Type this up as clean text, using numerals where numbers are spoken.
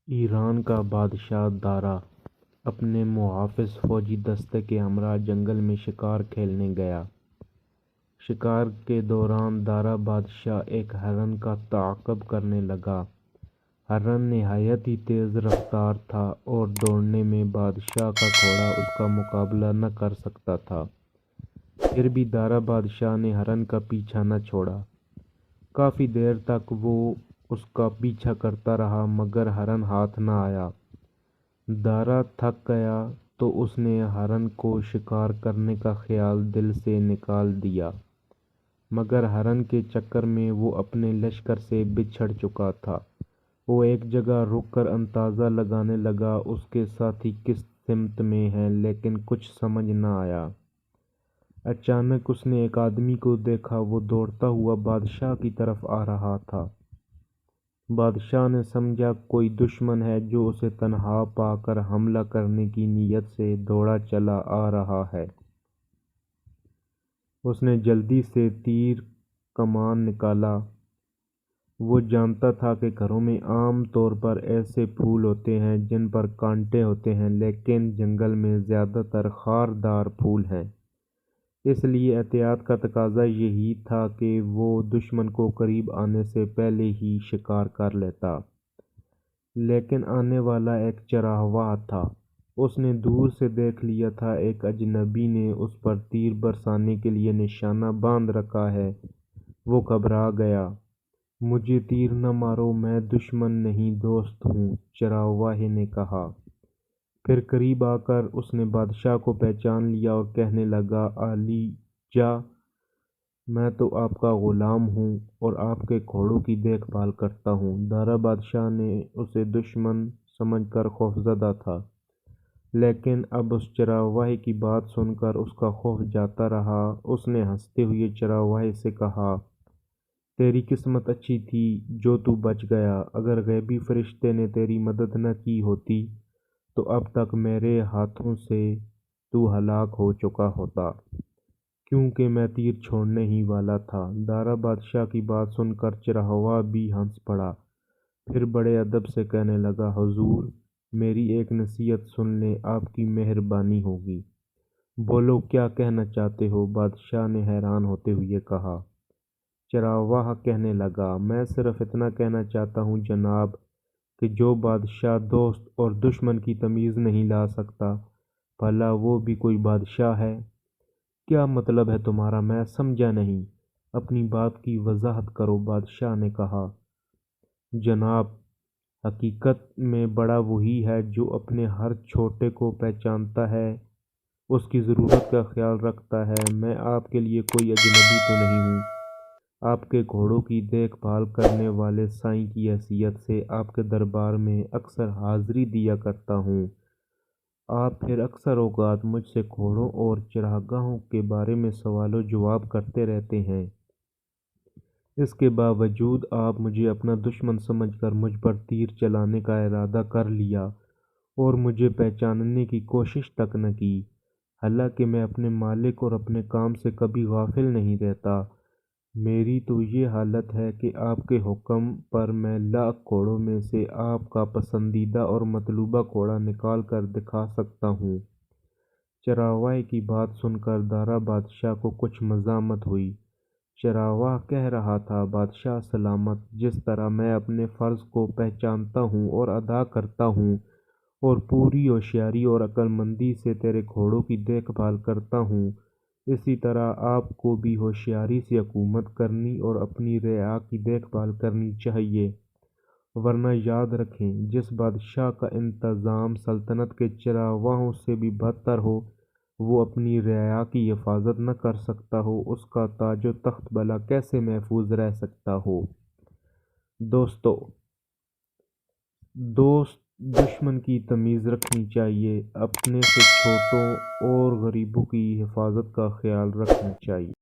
ایران کا بادشاہ دارا اپنے محافظ فوجی دستے کے ہمراہ جنگل میں شکار کھیلنے گیا۔ شکار کے دوران دارا بادشاہ ایک ہرن کا تعاقب کرنے لگا۔ ہرن نہایت ہی تیز رفتار تھا اور دوڑنے میں بادشاہ کا گھوڑا اس کا مقابلہ نہ کر سکتا تھا۔ پھر بھی دارا بادشاہ نے ہرن کا پیچھا نہ چھوڑا۔ کافی دیر تک وہ اس کا پیچھا کرتا رہا مگر ہرن ہاتھ نہ آیا۔ دارا تھک گیا تو اس نے ہرن کو شکار کرنے کا خیال دل سے نکال دیا، مگر ہرن کے چکر میں وہ اپنے لشکر سے بچھڑ چکا تھا۔ وہ ایک جگہ رک کر اندازہ لگانے لگا اس کے ساتھی کس سمت میں ہیں، لیکن کچھ سمجھ نہ آیا۔ اچانک اس نے ایک آدمی کو دیکھا، وہ دوڑتا ہوا بادشاہ کی طرف آ رہا تھا۔ بادشاہ نے سمجھا کوئی دشمن ہے جو اسے تنہا پا کر حملہ کرنے کی نیت سے دوڑا چلا آ رہا ہے۔ اس نے جلدی سے تیر کمان نکالا۔ وہ جانتا تھا کہ گھروں میں عام طور پر ایسے پھول ہوتے ہیں جن پر کانٹے ہوتے ہیں، لیکن جنگل میں زیادہ تر خاردار پھول ہیں۔ اس لیے احتیاط کا تقاضا یہی تھا کہ وہ دشمن کو قریب آنے سے پہلے ہی شکار کر لیتا۔ لیکن آنے والا ایک چراواہ تھا۔ اس نے دور سے دیکھ لیا تھا ایک اجنبی نے اس پر تیر برسانے کے لیے نشانہ باندھ رکھا ہے۔ وہ گھبرا گیا۔ مجھے تیر نہ مارو، میں دشمن نہیں دوست ہوں، چرواہے نے کہا۔ پھر قریب آ کر اس نے بادشاہ کو پہچان لیا اور کہنے لگا، عالی جاں، میں تو آپ کا غلام ہوں اور آپ کے گھوڑوں کی دیکھ بھال کرتا ہوں۔ دارا بادشاہ نے اسے دشمن سمجھ کر خوفزدہ تھا، لیکن اب اس چرواہے کی بات سن کر اس کا خوف جاتا رہا۔ اس نے ہنستے ہوئے چرواہے سے کہا، تیری قسمت اچھی تھی جو تو بچ گیا۔ اگر غیبی فرشتے نے تیری مدد نہ کی ہوتی تو اب تک میرے ہاتھوں سے تو ہلاک ہو چکا ہوتا، کیونکہ میں تیر چھوڑنے ہی والا تھا۔ دارا بادشاہ کی بات سن کر چرواہا بھی ہنس پڑا، پھر بڑے ادب سے کہنے لگا، حضور، میری ایک نصیحت سن لیں، آپ کی مہربانی ہوگی۔ بولو، کیا کہنا چاہتے ہو؟ بادشاہ نے حیران ہوتے ہوئے کہا۔ چرواہا کہنے لگا، میں صرف اتنا کہنا چاہتا ہوں جناب کہ جو بادشاہ دوست اور دشمن کی تمیز نہیں لا سکتا، بھلا وہ بھی کوئی بادشاہ ہے؟ کیا مطلب ہے تمہارا؟ میں سمجھا نہیں، اپنی بات کی وضاحت کرو، بادشاہ نے کہا۔ جناب، حقیقت میں بڑا وہی ہے جو اپنے ہر چھوٹے کو پہچانتا ہے، اس کی ضرورت کا خیال رکھتا ہے۔ میں آپ کے لیے کوئی اجنبی تو نہیں ہوں۔ آپ کے گھوڑوں کی دیکھ بھال کرنے والے سائیں کی حیثیت سے آپ کے دربار میں اکثر حاضری دیا کرتا ہوں۔ آپ پھر اکثر اوقات مجھ سے گھوڑوں اور چراگاہوں کے بارے میں سوال و جواب کرتے رہتے ہیں۔ اس کے باوجود آپ مجھے اپنا دشمن سمجھ کر مجھ پر تیر چلانے کا ارادہ کر لیا اور مجھے پہچاننے کی کوشش تک نہ کی۔ حالانکہ میں اپنے مالک اور اپنے کام سے کبھی غافل نہیں رہتا۔ میری تو یہ حالت ہے کہ آپ کے حکم پر میں لاکھ گھوڑوں میں سے آپ کا پسندیدہ اور مطلوبہ گھوڑا نکال کر دکھا سکتا ہوں۔ چرواہے کی بات سن کر دارا بادشاہ کو کچھ مزاحمت ہوئی۔ چرواہا کہہ رہا تھا، بادشاہ سلامت، جس طرح میں اپنے فرض کو پہچانتا ہوں اور ادا کرتا ہوں اور پوری ہوشیاری اور عقل مندی سے تیرے گھوڑوں کی دیکھ بھال کرتا ہوں، اسی طرح آپ کو بھی ہوشیاری سے حکومت کرنی اور اپنی رعایا کی دیکھ بھال کرنی چاہیے، ورنہ یاد رکھیں، جس بادشاہ کا انتظام سلطنت کے چرواہوں سے بھی بدتر ہو، وہ اپنی رعایا کی حفاظت نہ کر سکتا ہو، اس کا تاج و تخت بھلا کیسے محفوظ رہ سکتا ہو؟ دوست دشمن کی تمیز رکھنی چاہیے، اپنے سے چھوٹوں اور غریبوں کی حفاظت کا خیال رکھنا چاہیے۔